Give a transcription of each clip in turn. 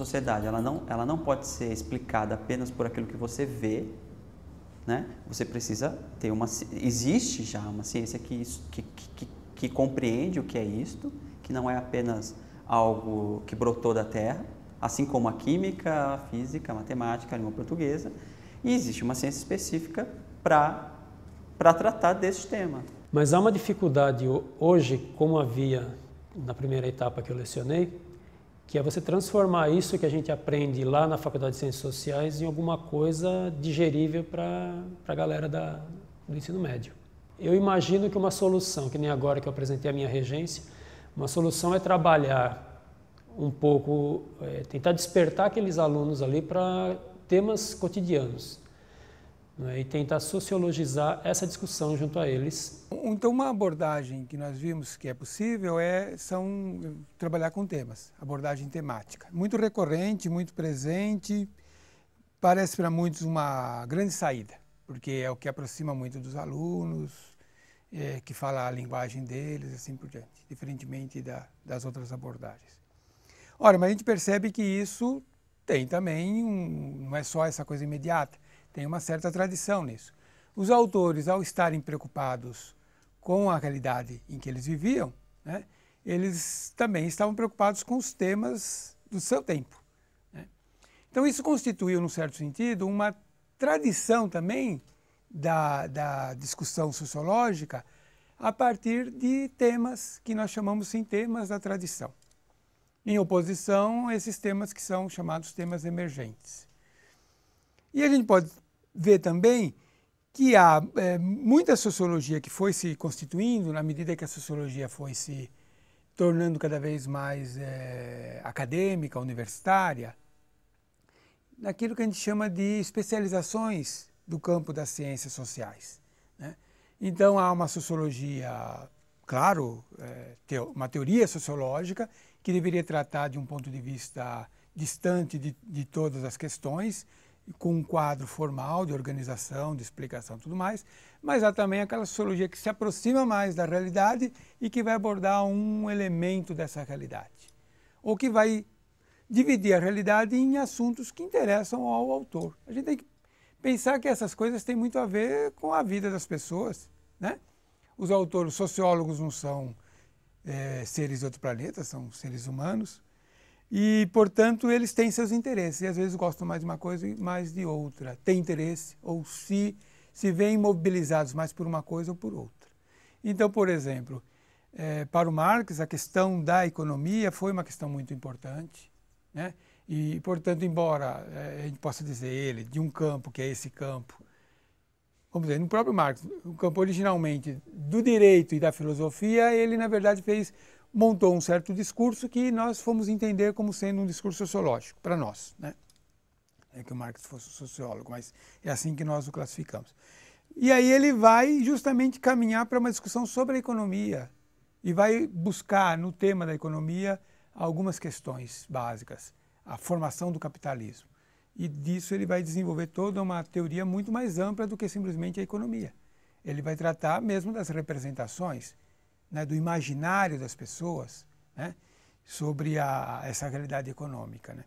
sociedade, ela não pode ser explicada apenas por aquilo que você vê, né? Você precisa ter existe já uma ciência que compreende o que é isto, que não é apenas algo que brotou da terra, assim como a química, a física, a matemática, a língua portuguesa, e existe uma ciência específica para tratar desse tema. Mas há uma dificuldade hoje, como havia na primeira etapa que eu lecionei, que é você transformar isso que a gente aprende lá na Faculdade de Ciências Sociais em alguma coisa digerível para a galera do ensino médio. Eu imagino que uma solução, que nem agora que eu apresentei a minha regência, uma solução é trabalhar um pouco, tentar despertar aqueles alunos ali para temas cotidianos, né, e tentar sociologizar essa discussão junto a eles. Então, uma abordagem que nós vimos que é possível são trabalhar com temas, abordagem temática. Muito recorrente, muito presente, parece para muitos uma grande saída, porque é o que aproxima muito dos alunos, que fala a linguagem deles, assim por diante, diferentemente das outras abordagens. Ora, mas a gente percebe que isso tem também, não é só essa coisa imediata, tem uma certa tradição nisso. Os autores, ao estarem preocupados com a realidade em que eles viviam, né, eles também estavam preocupados com os temas do seu tempo, né? Então isso constituiu, num certo sentido, uma tradição também da discussão sociológica a partir de temas que nós chamamos sim temas da tradição, em oposição a esses temas que são chamados temas emergentes. E a gente pode ver também que há muita sociologia que foi se constituindo na medida que a sociologia foi se tornando cada vez mais acadêmica, universitária, naquilo que a gente chama de especializações do campo das ciências sociais, né? Então há uma sociologia, claro, uma teoria sociológica que deveria tratar de um ponto de vista distante de todas as questões, com um quadro formal de organização, de explicação e tudo mais, mas há também aquela sociologia que se aproxima mais da realidade e que vai abordar um elemento dessa realidade, ou que vai dividir a realidade em assuntos que interessam ao autor. A gente tem que pensar que essas coisas têm muito a ver com a vida das pessoas, né? Os autores, os sociólogos não são seres de outro planeta, são seres humanos, e, portanto, eles têm seus interesses, e às vezes gostam mais de uma coisa e mais de outra, têm interesse, ou se veem mobilizados mais por uma coisa ou por outra. Então, por exemplo, para o Marx, a questão da economia foi uma questão muito importante, né? E, portanto, embora a gente possa dizer ele de um campo que é esse campo, vamos dizer, no próprio Marx, o campo originalmente do direito e da filosofia, ele, na verdade, montou um certo discurso que nós fomos entender como sendo um discurso sociológico, para nós, né? É que o Marx fosse sociólogo, mas é assim que nós o classificamos. E aí ele vai justamente caminhar para uma discussão sobre a economia e vai buscar no tema da economia algumas questões básicas, a formação do capitalismo. E disso ele vai desenvolver toda uma teoria muito mais ampla do que simplesmente a economia. Ele vai tratar mesmo das representações, né, do imaginário das pessoas, né, sobre essa realidade econômica, né?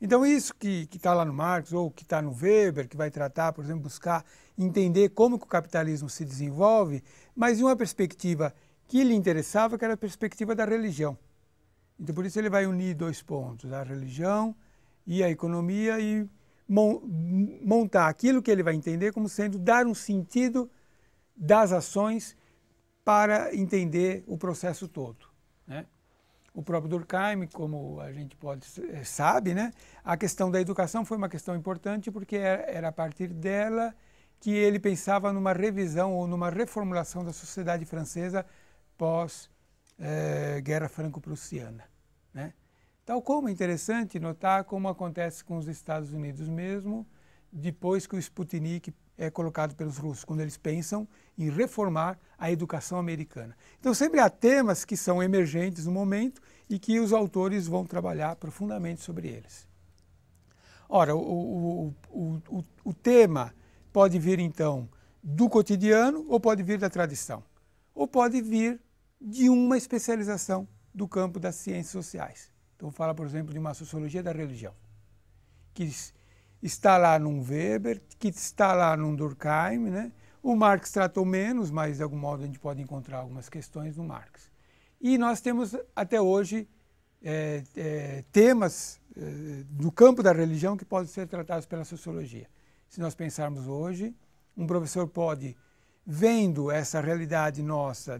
Então isso que está lá no Marx, ou que está no Weber, que vai tratar, por exemplo, buscar entender como que o capitalismo se desenvolve, mas de uma perspectiva que lhe interessava, que era a perspectiva da religião. Então por isso ele vai unir dois pontos, a religião e a economia, e montar aquilo que ele vai entender como sendo dar um sentido das ações para entender o processo todo, né? O próprio Durkheim, como a gente sabe, né, a questão da educação foi uma questão importante porque era a partir dela que ele pensava numa revisão ou numa reformulação da sociedade francesa pós-Guerra Franco-Prussiana, né? Tal como é interessante notar como acontece com os Estados Unidos mesmo, depois que o Sputnik é colocado pelos russos, quando eles pensam em reformar a educação americana. Então sempre há temas que são emergentes no momento e que os autores vão trabalhar profundamente sobre eles. Ora, o tema pode vir então do cotidiano ou pode vir da tradição, ou pode vir de uma especialização do campo das ciências sociais. Então, fala, por exemplo, de uma sociologia da religião, que está lá num Weber, que está lá num Durkheim, né? O Marx tratou menos, mas de algum modo a gente pode encontrar algumas questões no Marx. E nós temos até hoje temas no campo da religião que podem ser tratados pela sociologia. Se nós pensarmos hoje, um professor pode, vendo essa realidade nossa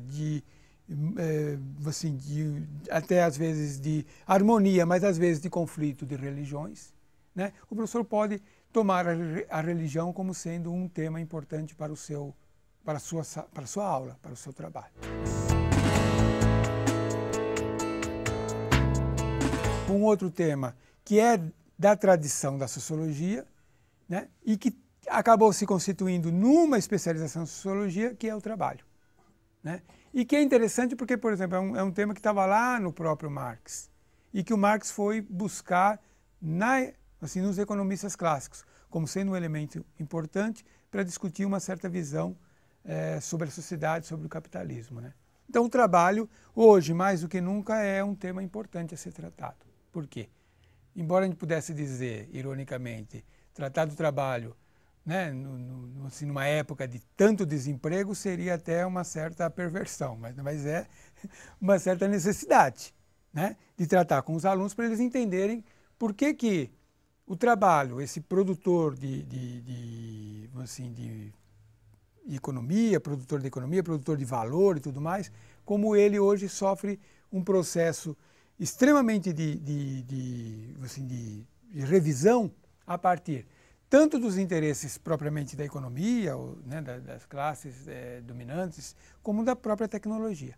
até às vezes de harmonia, mas às vezes de conflito de religiões, né? O professor pode tomar a religião como sendo um tema importante para a sua aula, para o seu trabalho. Um outro tema que é da tradição da sociologia, né, e que acabou se constituindo numa especialização em sociologia, que é o trabalho, né? E que é interessante porque, por exemplo, é um tema que estava lá no próprio Marx e que o Marx foi buscar nos economistas clássicos, como sendo um elemento importante para discutir uma certa visão sobre a sociedade, sobre o capitalismo, né? Então, o trabalho, hoje, mais do que nunca, é um tema importante a ser tratado. Por quê? Embora a gente pudesse dizer, ironicamente, tratar do trabalho, né, numa época de tanto desemprego, seria até uma certa perversão, mas é uma certa necessidade, né, de tratar com os alunos para eles entenderem por que o trabalho, esse produtor de economia, produtor de valor e tudo mais, como ele hoje sofre um processo extremamente de revisão a partir tanto dos interesses propriamente da economia, né, das classes dominantes, como da própria tecnologia.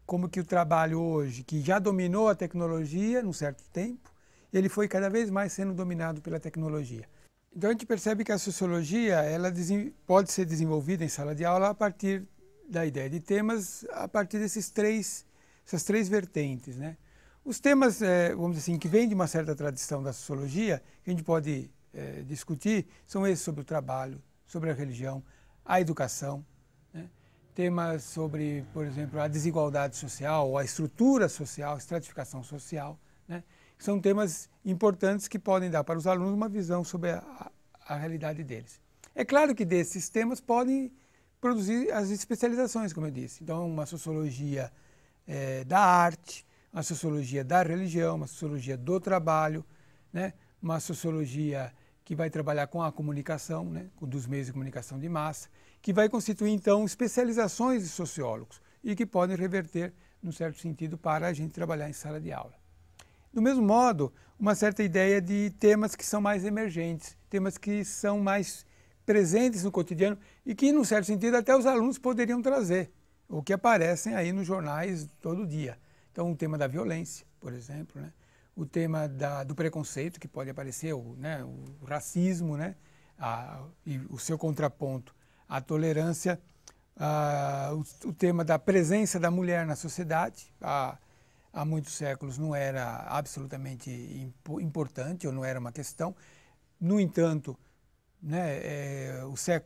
Como que o trabalho hoje, que já dominou a tecnologia num certo tempo, ele foi cada vez mais sendo dominado pela tecnologia. Então a gente percebe que a sociologia ela pode ser desenvolvida em sala de aula a partir da ideia de temas, a partir essas três vertentes, né? Os temas, vamos dizer assim, que vêm de uma certa tradição da sociologia, que a gente pode discutir, são esses sobre o trabalho, sobre a religião, a educação, né? Temas sobre, por exemplo, a desigualdade social, ou a estrutura social, a estratificação social, né? São temas importantes que podem dar para os alunos uma visão sobre a realidade deles. É claro que desses temas podem produzir as especializações, como eu disse. Então, uma sociologia da arte, uma sociologia da religião, uma sociologia do trabalho, né? Uma sociologia que vai trabalhar com a comunicação, né? Dos meios de comunicação de massa, que vai constituir, então, especializações de sociólogos e que podem reverter, num certo sentido, para a gente trabalhar em sala de aula. Do mesmo modo, uma certa ideia de temas que são mais emergentes, temas que são mais presentes no cotidiano e que, num certo sentido, até os alunos poderiam trazer, ou que aparecem aí nos jornais todo dia. Então, o tema da violência, por exemplo, né? O tema do preconceito, que pode aparecer, né? O racismo, né? E o seu contraponto, a tolerância, o tema da presença da mulher na sociedade. Há muitos séculos não era absolutamente importante, ou não era uma questão. No entanto, né,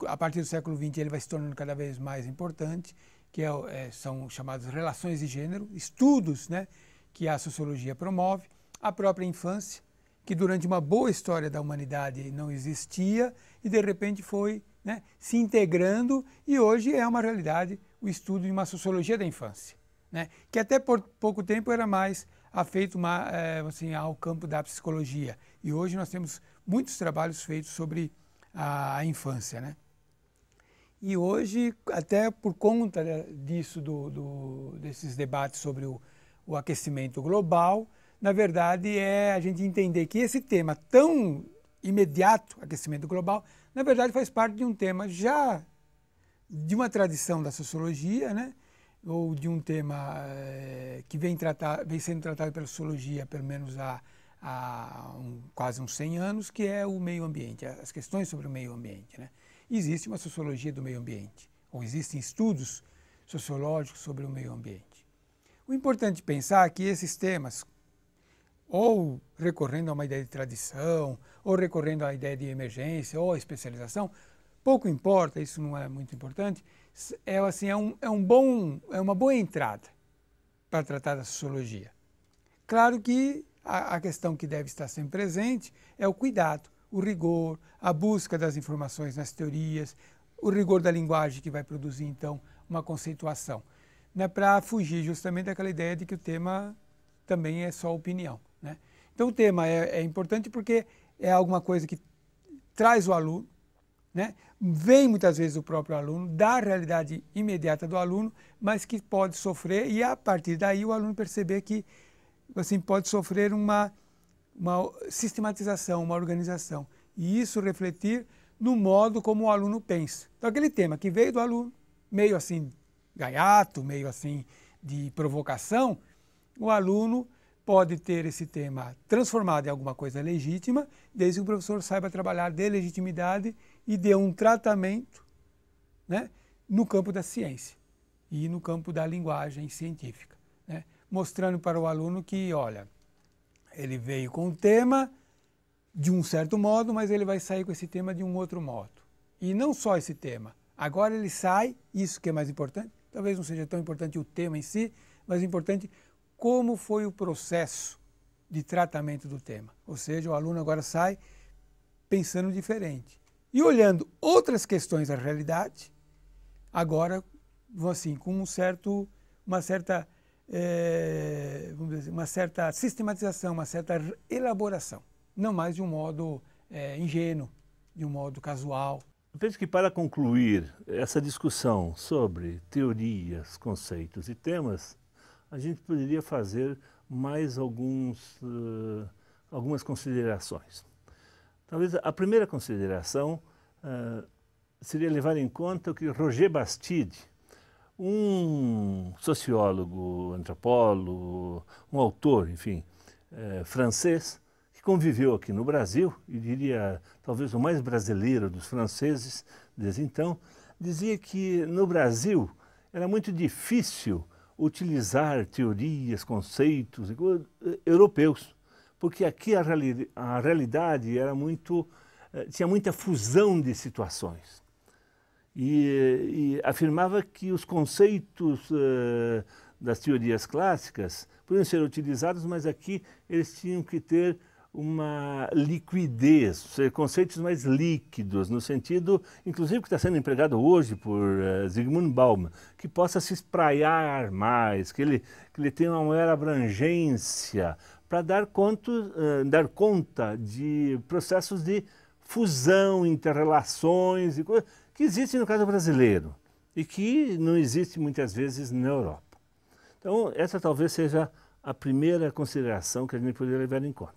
a partir do século XX ele vai se tornando cada vez mais importante, que são chamadas relações de gênero, estudos, né, que a sociologia promove, a própria infância, que durante uma boa história da humanidade não existia e de repente foi, né, se integrando e hoje é uma realidade o estudo de uma sociologia da infância, né, que até por pouco tempo era mais afeito ao campo da psicologia e hoje nós temos muitos trabalhos feitos sobre a infância, né? E hoje, até por conta disso, desses debates sobre o aquecimento global, na verdade é a gente entender que esse tema tão imediato, aquecimento global, na verdade faz parte de um tema já de uma tradição da sociologia, né? Ou de um tema que vem sendo tratado pela sociologia pelo menos há quase uns 100 anos, que é o meio ambiente, as questões sobre o meio ambiente, né? Existe uma sociologia do meio ambiente, ou existem estudos sociológicos sobre o meio ambiente. O importante é pensar que esses temas, ou recorrendo a uma ideia de tradição, ou recorrendo à ideia de emergência, ou à especialização, pouco importa, isso não é muito importante, é uma boa entrada para tratar da sociologia. Claro que a questão que deve estar sempre presente é o cuidado, o rigor, a busca das informações nas teorias, o rigor da linguagem que vai produzir, então, uma conceituação, né, para fugir justamente daquela ideia de que o tema também é só opinião, né? Então, o tema é importante porque é alguma coisa que traz o aluno, né? Vem muitas vezes o próprio aluno, da realidade imediata do aluno, mas que pode sofrer e, a partir daí, o aluno perceber que assim, pode sofrer uma sistematização, uma organização. E isso refletir no modo como o aluno pensa. Então, aquele tema que veio do aluno, meio assim gaiato, meio assim de provocação, o aluno pode ter esse tema transformado em alguma coisa legítima, desde que o professor saiba trabalhar de legitimidade e dê um tratamento, né, no campo da ciência e no campo da linguagem científica, né, mostrando para o aluno que, olha, ele veio com um tema de um certo modo, mas ele vai sair com esse tema de um outro modo. E não só esse tema. Agora ele sai, isso que é mais importante, talvez não seja tão importante o tema em si, mas importante como foi o processo de tratamento do tema. Ou seja, o aluno agora sai pensando diferente. E olhando outras questões da realidade, agora, assim, com uma certa sistematização, uma certa elaboração. Não mais de um modo ingênuo, de um modo casual. Eu penso que, para concluir essa discussão sobre teorias, conceitos e temas, a gente poderia fazer mais algumas considerações. Talvez a primeira consideração seria levar em conta o que Roger Bastide, um sociólogo, antropólogo, um autor, enfim, francês, que conviveu aqui no Brasil, e diria talvez o mais brasileiro dos franceses desde então, dizia que no Brasil era muito difícil utilizar teorias, conceitos europeus, porque aqui a realidade era tinha muita fusão de situações. E afirmava que os conceitos das teorias clássicas podiam ser utilizados, mas aqui eles tinham que ter uma liquidez, ser conceitos mais líquidos, no sentido, inclusive, que está sendo empregado hoje por Zygmunt Bauman, que possa se espraiar mais, que ele tenha uma maior abrangência, para dar conta de processos de fusão, interrelações, que existem no caso brasileiro e que não existe muitas vezes na Europa. Então, essa talvez seja a primeira consideração que a gente poderia levar em conta.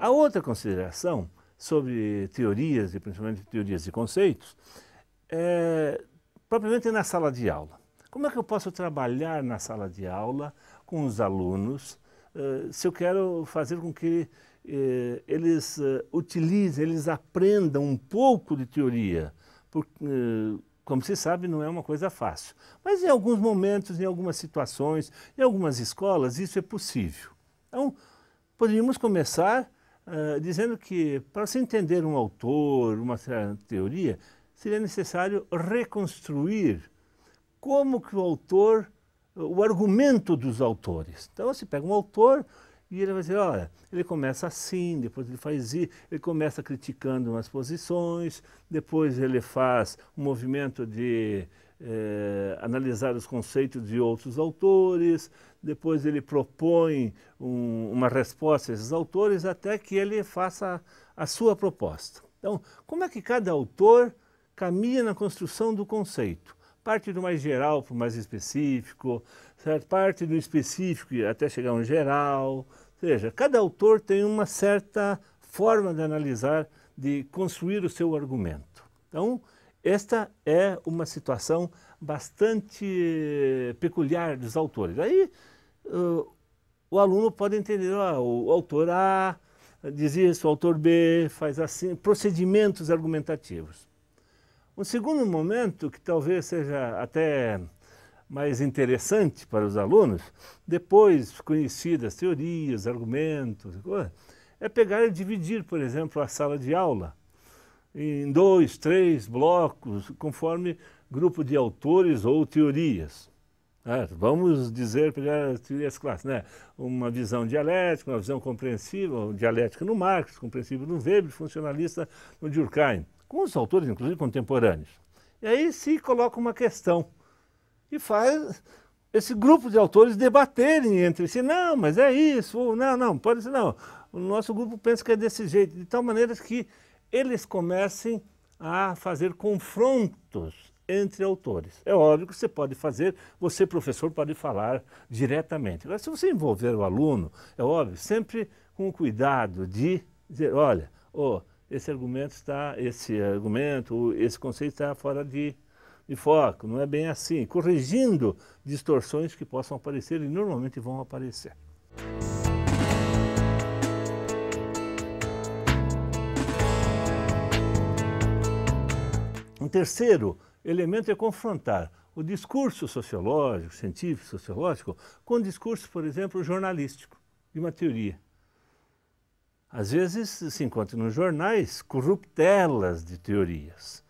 A outra consideração sobre teorias, e principalmente teorias e conceitos, é propriamente na sala de aula. Como é que eu posso trabalhar na sala de aula com os alunos se eu quero fazer com que eles utilizem, eles aprendam um pouco de teoria? Como se sabe, não é uma coisa fácil. Mas em alguns momentos, em algumas situações, em algumas escolas, isso é possível. Então, poderíamos começar dizendo que, para se entender um autor, uma certa teoria, seria necessário reconstruir como que o argumento dos autores. Então, você pega um autor e ele vai dizer, olha, ele começa assim, depois ele faz isso, ele começa criticando umas posições, depois ele faz um movimento de analisar os conceitos de outros autores, depois ele propõe uma resposta a esses autores até que ele faça a sua proposta. Então, como é que cada autor caminha na construção do conceito? Parte do mais geral para o mais específico, certo? Parte do específico até chegar ao geral. Ou seja, cada autor tem uma certa forma de analisar, de construir o seu argumento. Então, esta é uma situação bastante peculiar dos autores. Aí o aluno pode entender, o autor A diz isso, o autor B faz assim, procedimentos argumentativos. Um segundo momento, que talvez seja até mais interessante para os alunos, depois conhecidas teorias, argumentos, é pegar e dividir, por exemplo, a sala de aula em 2, 3 blocos, conforme grupo de autores ou teorias. Vamos dizer, pegar as teorias clássicas, né? Uma visão dialética, uma visão compreensiva, dialética no Marx, compreensiva no Weber, funcionalista no Durkheim, com os autores, inclusive, contemporâneos. E aí se coloca uma questão e faz esse grupo de autores debaterem entre si. Não, mas é isso, não, pode ser não. O nosso grupo pensa que é desse jeito, de tal maneira que eles comecem a fazer confrontos entre autores. É óbvio que você pode fazer, você, professor, pode falar diretamente. Agora, se você envolver o aluno, é óbvio, sempre com o cuidado de dizer, olha, esse argumento, esse conceito está fora de foco, não é bem assim, corrigindo distorções que possam aparecer e normalmente vão aparecer. Um terceiro elemento é confrontar o discurso sociológico, científico, sociológico, com o discurso, por exemplo, jornalístico, de uma teoria. Às vezes se encontra nos jornais corruptelas de teorias.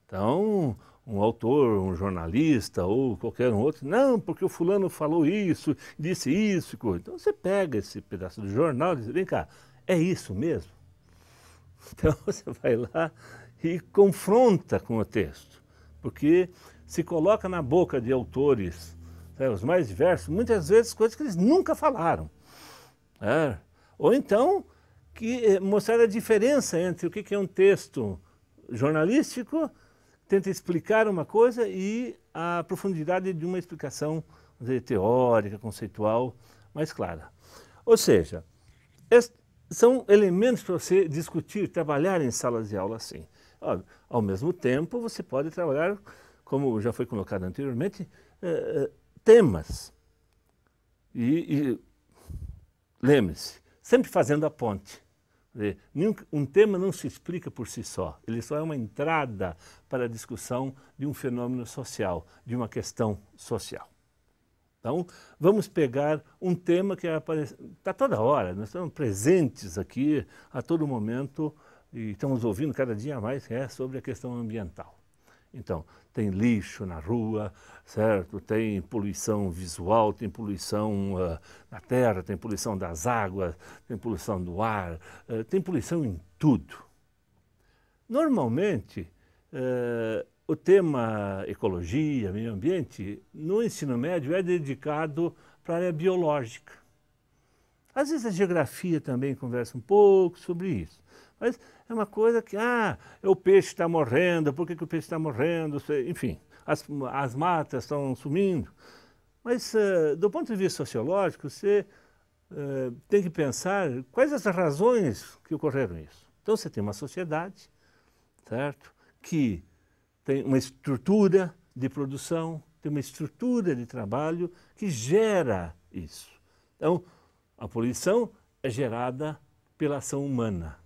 Então, um autor, um jornalista ou qualquer um outro, não, porque o fulano falou isso, disse isso. Então você pega esse pedaço do jornal e diz, vem cá, é isso mesmo? Então você vai lá e confronta com o texto, porque se coloca na boca de autores, os mais diversos, muitas vezes coisas que eles nunca falaram. Ou então, que mostrar a diferença entre o que é um texto jornalístico, tenta explicar uma coisa, e a profundidade de uma explicação, vamos dizer, teórica, conceitual, mais clara. Ou seja, são elementos para você discutir, trabalhar em salas de aula assim. Ao mesmo tempo, você pode trabalhar, como já foi colocado anteriormente, temas. E lembre-se, sempre fazendo a ponte. Um tema não se explica por si só, ele só é uma entrada para a discussão de um fenômeno social, de uma questão social. Então, vamos pegar um tema que está toda hora, nós estamos presentes aqui a todo momento e estamos ouvindo cada dia mais, que é sobre a questão ambiental. Então, tem lixo na rua, certo? Tem poluição visual, tem poluição na terra, tem poluição das águas, tem poluição do ar, tem poluição em tudo. Normalmente, o tema ecologia, meio ambiente, no ensino médio é dedicado para a área biológica. Às vezes a geografia também conversa um pouco sobre isso. Mas é uma coisa que, o peixe está morrendo, por que o peixe está morrendo? Enfim, as matas estão sumindo. Mas, do ponto de vista sociológico, você tem que pensar quais as razões que ocorreram isso. Então, você tem uma sociedade, certo? Que tem uma estrutura de produção, tem uma estrutura de trabalho que gera isso. Então, a poluição é gerada pela ação humana.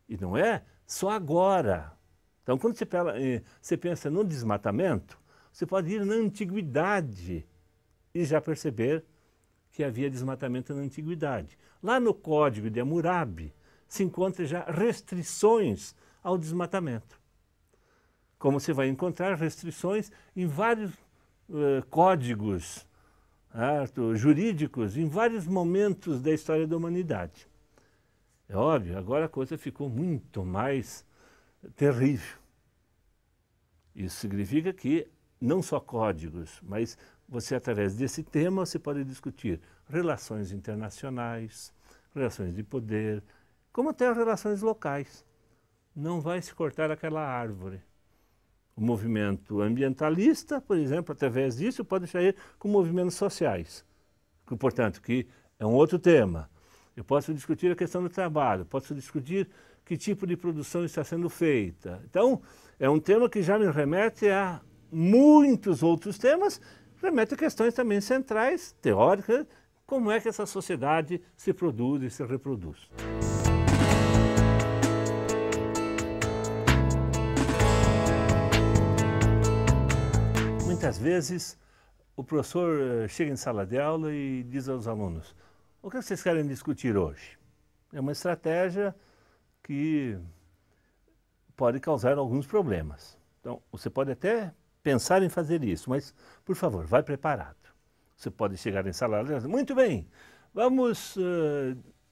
E não é só agora. Então, quando você pensa no desmatamento, você pode ir na antiguidade e já perceber que havia desmatamento na antiguidade. Lá no Código de Hammurabi se encontra já restrições ao desmatamento. Como você vai encontrar restrições em vários códigos jurídicos, em vários momentos da história da humanidade. É óbvio, agora a coisa ficou muito mais terrível. Isso significa que não só códigos, mas você, através desse tema, você pode discutir relações internacionais, relações de poder, como até relações locais. Não vai se cortar aquela árvore. O movimento ambientalista, por exemplo, através disso, pode sair com movimentos sociais. Portanto, que é um outro tema. eu posso discutir a questão do trabalho, posso discutir que tipo de produção está sendo feita. Então, é um tema que já me remete a muitos outros temas, remete a questões também centrais, teóricas, como é que essa sociedade se produz e se reproduz. Muitas vezes, o professor chega em sala de aula e diz aos alunos: o que vocês querem discutir hoje? É uma estratégia que pode causar alguns problemas. Então, você pode até pensar em fazer isso, mas, por favor, vai preparado. Você pode chegar em sala de aula e dizer: muito bem, vamos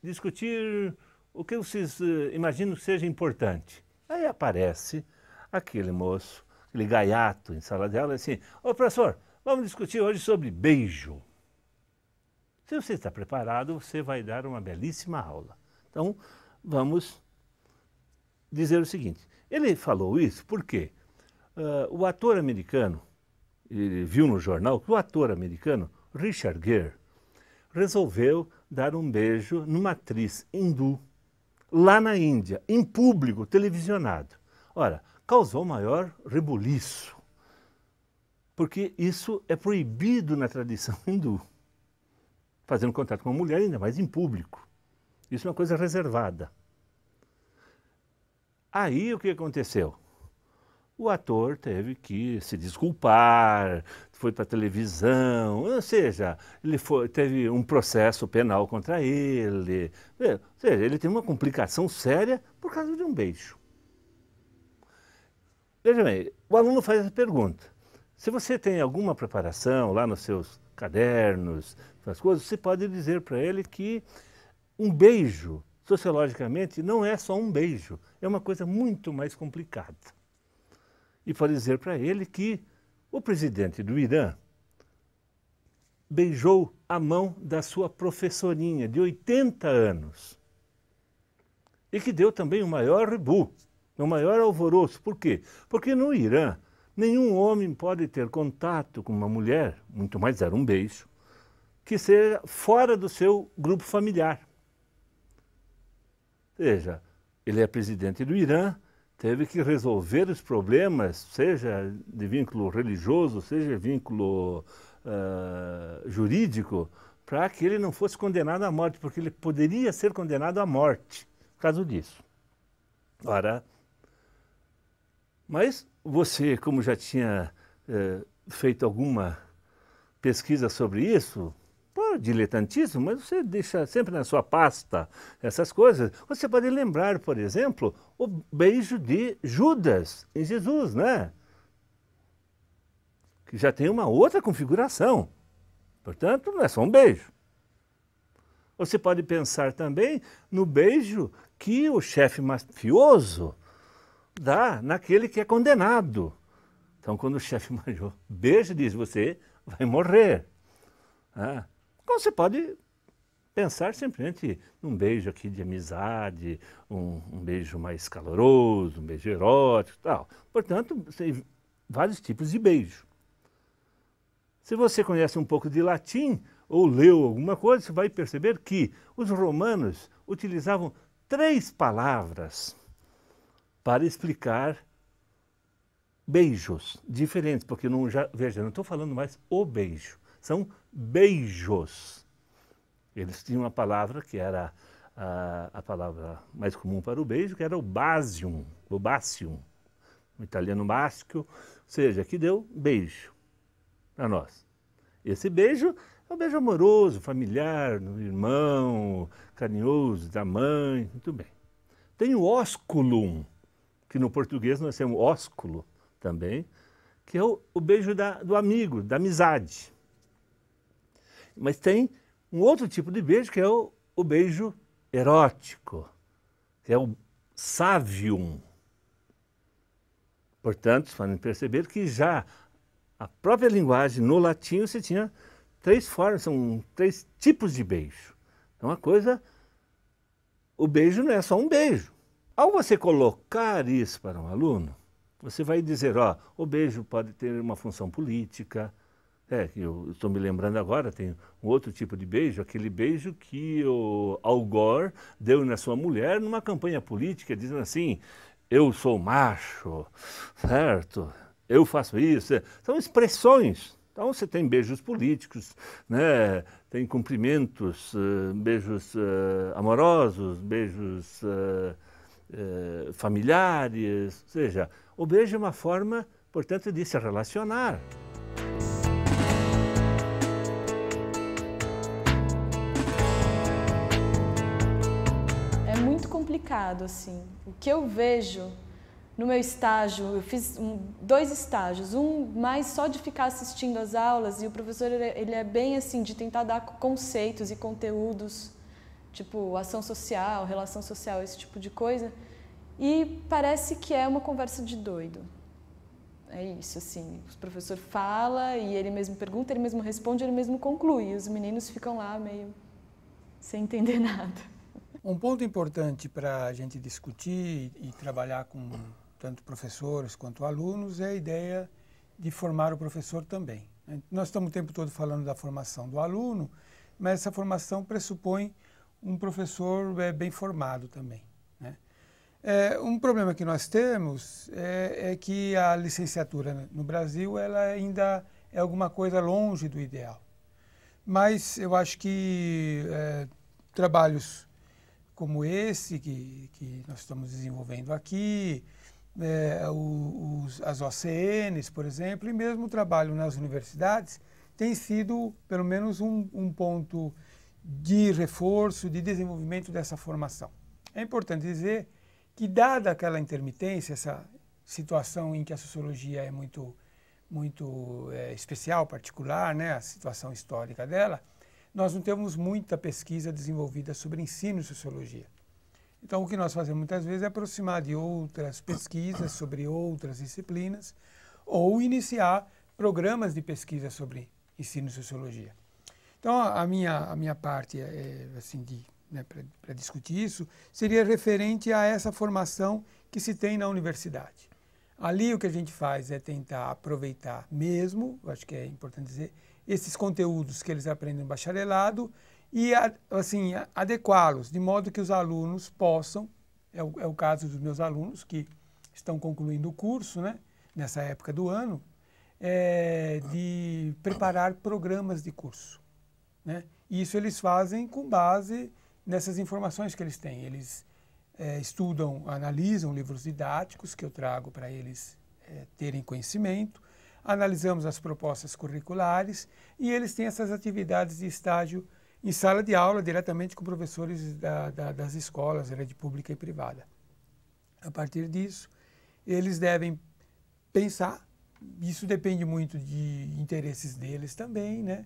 discutir o que vocês imaginam que seja importante. Aí aparece aquele moço, aquele gaiato em sala de aula, assim: ô professor, vamos discutir hoje sobre beijo. Se você está preparado, você vai dar uma belíssima aula. Então, vamos dizer o seguinte: ele falou isso porque o ator americano, ele viu no jornal que o ator americano, Richard Gere, resolveu dar um beijo numa atriz hindu, lá na Índia, em público, televisionado. Ora, causou maior rebuliço, porque isso é proibido na tradição hindu. Fazendo contato com uma mulher, ainda mais em público. Isso é uma coisa reservada. Aí o que aconteceu? O ator teve que se desculpar, foi para a televisão, ou seja, teve um processo penal contra ele. Ou seja, ele tem uma complicação séria por causa de um beijo. Veja bem, o aluno faz essa pergunta: se você tem alguma preparação lá nos seus cadernos, essas coisas, você pode dizer para ele que um beijo, sociologicamente, não é só um beijo, é uma coisa muito mais complicada. E pode dizer para ele que o presidente do Irã beijou a mão da sua professorinha de 80 anos e que deu também o maior rebu, o maior alvoroço. Por quê? Porque no Irã, nenhum homem pode ter contato com uma mulher, muito mais dar um beijo, que seja fora do seu grupo familiar. Veja, ele é presidente do Irã, teve que resolver os problemas, seja de vínculo religioso, seja de vínculo jurídico, para que ele não fosse condenado à morte, porque ele poderia ser condenado à morte por causa disso. Ora, mas você, como já tinha feito alguma pesquisa sobre isso, diletantismo, mas você deixa sempre na sua pasta essas coisas. Você pode lembrar, por exemplo, o beijo de Judas em Jesus, né? Que já tem uma outra configuração. Portanto, não é só um beijo. Você pode pensar também no beijo que o chefe mafioso dá naquele que é condenado. Então, quando o chefe mafioso beija, diz: você vai morrer. Então, você pode pensar simplesmente num beijo aqui de amizade, um beijo mais caloroso, um beijo erótico e tal. Portanto, tem vários tipos de beijo. Se você conhece um pouco de latim ou leu alguma coisa, você vai perceber que os romanos utilizavam 3 palavras para explicar beijos diferentes, porque veja, não estou falando mais o beijo, são beijos. Eles tinham uma palavra que era a palavra mais comum para o beijo, que era o basium, no italiano maschio, ou seja, que deu beijo para nós. Esse beijo é um beijo amoroso, familiar, do irmão, carinhoso, da mãe, muito bem. Tem o ósculum, que no português nós temos ósculo também, que é o beijo do amigo, da amizade. Mas tem um outro tipo de beijo, que é o beijo erótico, que é o savium. Portanto, podem perceber que já a própria linguagem, no latim, você tinha 3 formas, são 3 tipos de beijo. Então, o beijo não é só um beijo. Ao você colocar isso para um aluno, você vai dizer: o beijo pode ter uma função política, que eu estou me lembrando agora, tem um outro tipo de beijo, aquele beijo que o Al Gore deu na sua mulher numa campanha política, dizendo assim, eu sou macho, certo? Eu faço isso. São expressões. Então você tem beijos políticos, né? Tem cumprimentos, beijos amorosos, beijos familiares, ou seja, o beijo é uma forma, portanto, de se relacionar. É muito complicado, assim. O que eu vejo no meu estágio, eu fiz 2 estágios, um mais só de ficar assistindo às aulas, e o professor ele é bem assim, de tentar dar conceitos e conteúdos, tipo ação social, relação social, esse tipo de coisa, e parece que é uma conversa de doido. É isso, assim, o professor fala e ele mesmo pergunta, ele mesmo responde, ele mesmo conclui, e os meninos ficam lá meio sem entender nada. Um ponto importante para a gente discutir e trabalhar com tanto professores quanto alunos é a ideia de formar o professor também. Nós estamos o tempo todo falando da formação do aluno, mas essa formação pressupõe um professor bem formado também, né? Um problema que nós temos é que a licenciatura no Brasil ela ainda é alguma coisa longe do ideal. Mas eu acho que trabalhos como esse que nós estamos desenvolvendo aqui, as OCNs, por exemplo, e mesmo o trabalho nas universidades, tem sido pelo menos um ponto de reforço, de desenvolvimento dessa formação. É importante dizer que, dada aquela intermitência, essa situação em que a sociologia é muito especial, particular, né, a situação histórica dela, nós não temos muita pesquisa desenvolvida sobre ensino e sociologia. Então, o que nós fazemos muitas vezes é aproximar de outras pesquisas sobre outras disciplinas ou iniciar programas de pesquisa sobre ensino e sociologia. Então, a minha parte, assim, para discutir isso, seria referente a essa formação que se tem na universidade. Ali o que a gente faz é tentar aproveitar mesmo, eu acho que é importante dizer, esses conteúdos que eles aprendem no bacharelado e assim, adequá-los, de modo que os alunos possam, é o caso dos meus alunos que estão concluindo o curso, né, nessa época do ano, de preparar programas de curso, né? E isso eles fazem com base nessas informações que eles têm. Eles estudam, analisam livros didáticos que eu trago para eles terem conhecimento, analisamos as propostas curriculares e eles têm essas atividades de estágio em sala de aula, diretamente com professores das escolas, rede pública e privada. A partir disso, eles devem pensar, isso depende muito de interesses deles também, né?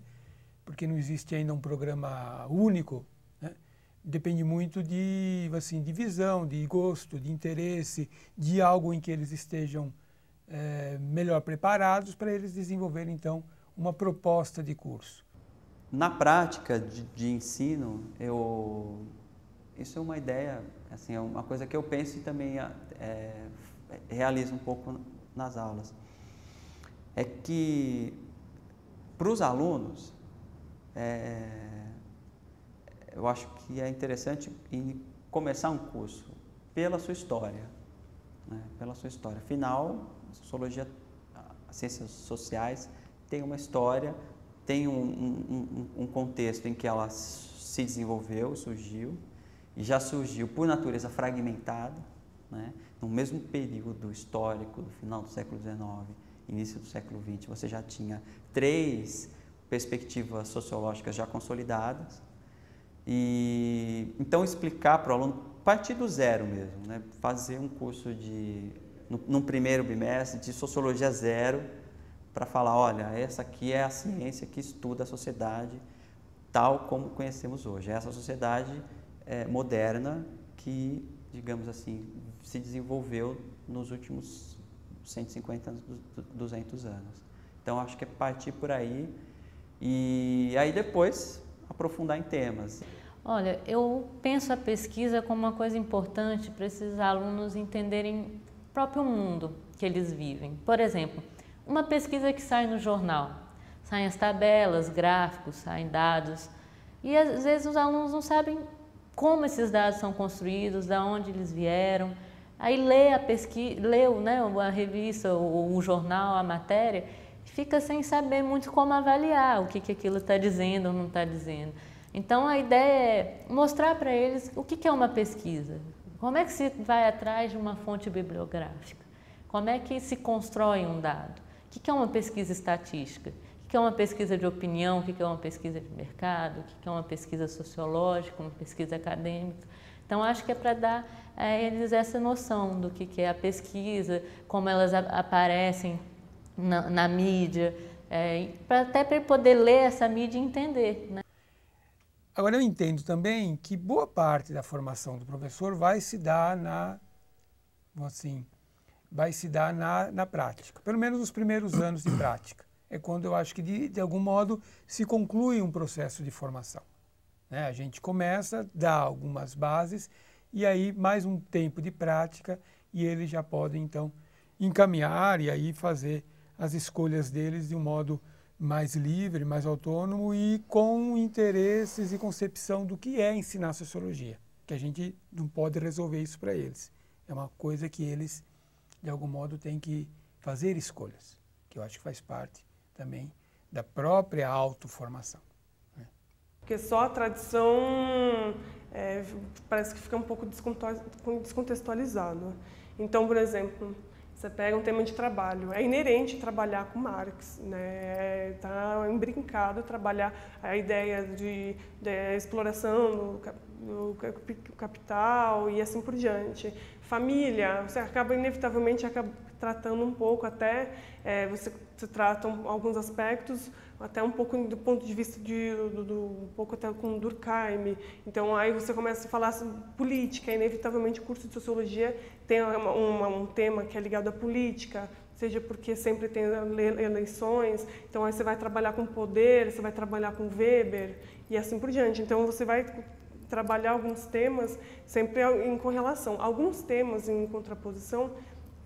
Porque não existe ainda um programa único, né? Depende muito de visão, de gosto, de interesse, de algo em que eles estejam melhor preparados para eles desenvolverem, então, uma proposta de curso. Na prática de ensino, isso é uma ideia, assim, é uma coisa que eu penso e também realizo um pouco nas aulas. É que, para os alunos, eu acho que é interessante começar um curso pela sua história, né? Pela sua história. Afinal, a sociologia, as ciências sociais tem uma história, tem um contexto em que ela se desenvolveu, surgiu, e já surgiu por natureza fragmentada, né? No mesmo período histórico, do final do século XIX, início do século XX, você já tinha 3 perspectivas sociológicas já consolidadas, e então explicar para o aluno, partir do zero mesmo, né? Fazer um curso num primeiro bimestre de sociologia zero, para falar, olha, essa aqui é a ciência que estuda a sociedade tal como conhecemos hoje. Essa sociedade moderna que, digamos assim, se desenvolveu nos últimos 150 anos, 200 anos. Então, acho que é partir por aí e aí depois aprofundar em temas. Olha, eu penso a pesquisa como uma coisa importante para esses alunos entenderem o próprio mundo que eles vivem. Por exemplo, uma pesquisa que sai no jornal. saem as tabelas, gráficos, saem dados. E às vezes os alunos não sabem como esses dados são construídos, de onde eles vieram. Aí lê a pesquisa, né, a revista, o jornal, a matéria, e fica sem saber muito como avaliar o que aquilo está dizendo ou não está dizendo. Então a ideia é mostrar para eles o que é uma pesquisa, como é que se vai atrás de uma fonte bibliográfica, como é que se constrói um dado, o que é uma pesquisa estatística, o que é uma pesquisa de opinião, o que é uma pesquisa de mercado, o que é uma pesquisa sociológica, uma pesquisa acadêmica. Então acho que é para dar a eles essa noção do que é a pesquisa, como elas aparecem na mídia, até para poder ler essa mídia e entender, né? Agora, eu entendo também que boa parte da formação do professor vai se dar na prática, pelo menos nos primeiros anos de prática. É quando eu acho que, de algum modo, se conclui um processo de formação, né? A gente começa, dá algumas bases, e aí mais um tempo de prática, e eles já podem, então, encaminhar e aí fazer as escolhas deles de um modo mais livre, mais autônomo e com interesses e concepção do que é ensinar sociologia, que a gente não pode resolver isso para eles. É uma coisa que eles, de algum modo, têm que fazer escolhas, que eu acho que faz parte também da própria autoformação, né? Porque só a tradição parece que fica um pouco descontextualizado. Então, por exemplo, você pega um tema de trabalho, é inerente trabalhar com Marx, né? Está imbrincado trabalhar a ideia de exploração do capital e assim por diante. Família, você acaba inevitavelmente tratando um pouco até, você trata alguns aspectos até um pouco do ponto de vista um pouco até com Durkheim. Então aí você começa a falar sobre política, inevitavelmente o curso de sociologia tem um tema que é ligado à política, seja porque sempre tem eleições, então aí você vai trabalhar com poder, você vai trabalhar com Weber e assim por diante. Então você vai trabalhar alguns temas sempre em correlação. Alguns temas em contraposição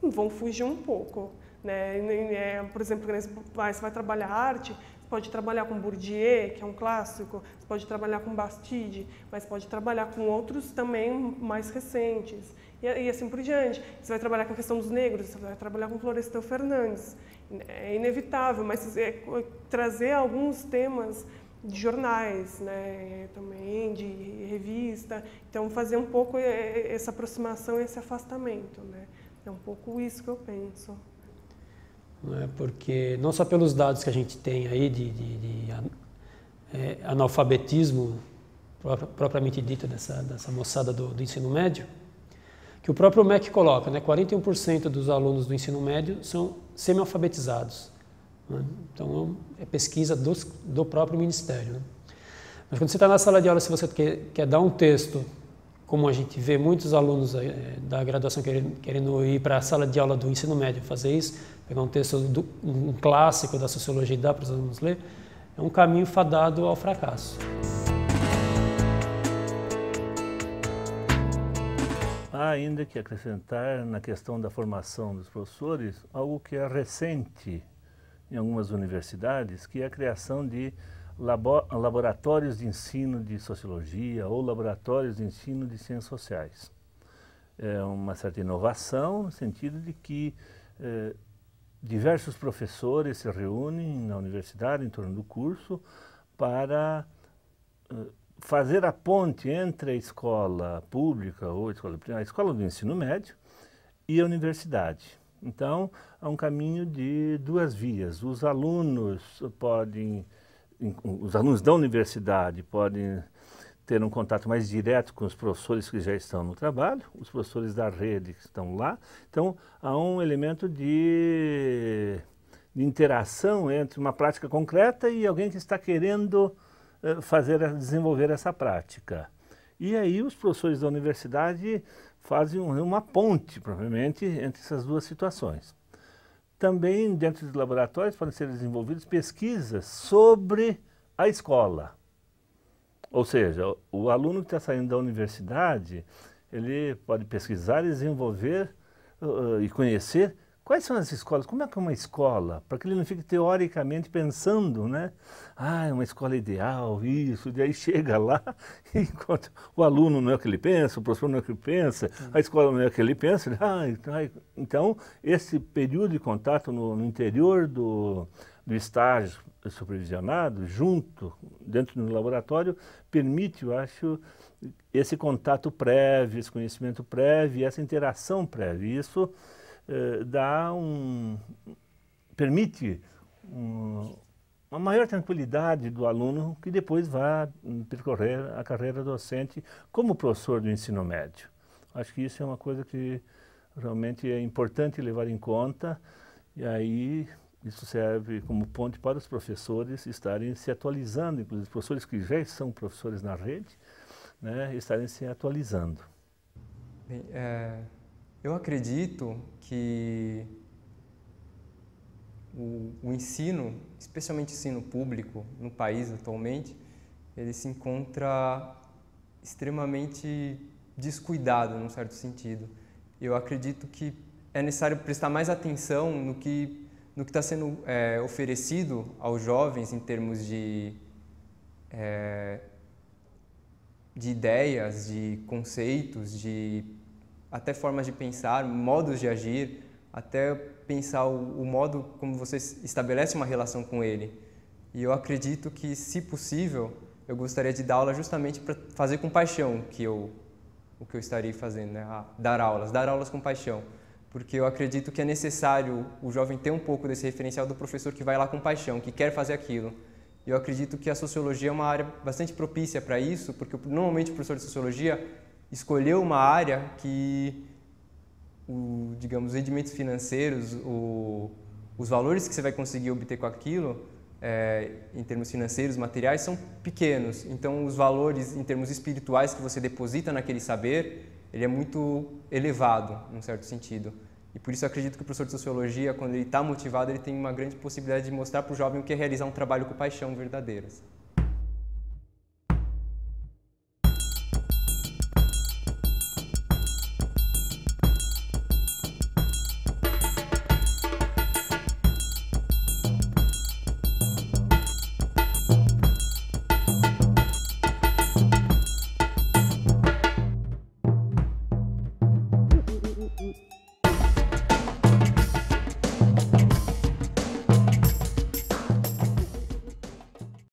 vão fugir um pouco, né? Por exemplo, você vai trabalhar arte, você pode trabalhar com Bourdieu, que é um clássico, você pode trabalhar com Bastide, mas pode trabalhar com outros também mais recentes, e assim por diante. Você vai trabalhar com a questão dos negros, você vai trabalhar com Florestan Fernandes. É inevitável, mas trazer alguns temas de jornais, né, também de revista, então fazer um pouco essa aproximação, esse afastamento, né? É um pouco isso que eu penso. Porque não só pelos dados que a gente tem aí de analfabetismo propriamente dito dessa moçada do ensino médio, que o próprio MEC coloca, né, 41% dos alunos do ensino médio são semi-alfabetizados, né? Então é pesquisa do próprio Ministério, né? Mas quando você está na sala de aula, se você quer dar um texto, como a gente vê muitos alunos da graduação querendo ir para a sala de aula do ensino médio fazer isso, pegar um texto, um clássico da sociologia e dar para os alunos ler, é um caminho fadado ao fracasso. Há ainda que acrescentar na questão da formação dos professores algo que é recente em algumas universidades, que é a criação de laboratórios de ensino de sociologia ou laboratórios de ensino de ciências sociais. É uma certa inovação no sentido de que diversos professores se reúnem na universidade em torno do curso para fazer a ponte entre a escola pública ou a escola do ensino médio e a universidade. Então, há um caminho de duas vias. Os alunos da universidade podem ter um contato mais direto com os professores que já estão no trabalho, os professores da rede que estão lá. Então, há um elemento de interação entre uma prática concreta e alguém que está querendo desenvolver essa prática. E aí os professores da universidade fazem uma ponte, provavelmente, entre essas duas situações. Também, dentro dos laboratórios, podem ser desenvolvidas pesquisas sobre a escola. Ou seja, o aluno que está saindo da universidade, ele pode pesquisar e desenvolver e conhecer Quais são as escolas? Como é que é uma escola? Para que ele não fique teoricamente pensando, né? Ah, é uma escola ideal, isso, e aí chega lá e enquanto o aluno não é o que ele pensa, o professor não é o que ele pensa, a escola não é o que ele pensa. Então, esse período de contato no interior do estágio supervisionado, dentro do laboratório, permite, eu acho, esse contato prévio, esse conhecimento prévio, essa interação prévia. Isso permite uma maior tranquilidade do aluno que depois vai percorrer a carreira docente como professor do ensino médio. Acho que isso é uma coisa que realmente é importante levar em conta, e aí isso serve como ponte para os professores estarem se atualizando, inclusive os professores que já são professores na rede, né, estarem se atualizando. Bem, eu acredito que o ensino, especialmente o ensino público no país atualmente, ele se encontra extremamente descuidado, num certo sentido. Eu acredito que é necessário prestar mais atenção no que está sendo oferecido aos jovens em termos de ideias, de conceitos, de até formas de pensar, modos de agir, até pensar o modo como você estabelece uma relação com ele. E eu acredito que, se possível, eu gostaria de dar aula justamente para fazer com paixão o que eu estaria fazendo, né? Dar aulas com paixão. Porque eu acredito que é necessário o jovem ter um pouco desse referencial do professor que vai lá com paixão, que quer fazer aquilo. E eu acredito que a sociologia é uma área bastante propícia para isso, porque normalmente o professor de sociologia escolheu uma área que, digamos, os rendimentos financeiros, os valores que você vai conseguir obter com aquilo, em termos financeiros, materiais, são pequenos. Então, os valores em termos espirituais que você deposita naquele saber, ele é muito elevado, num certo sentido. E por isso eu acredito que o professor de sociologia, quando ele está motivado, ele tem uma grande possibilidade de mostrar para o jovem o que é realizar um trabalho com paixão verdadeira.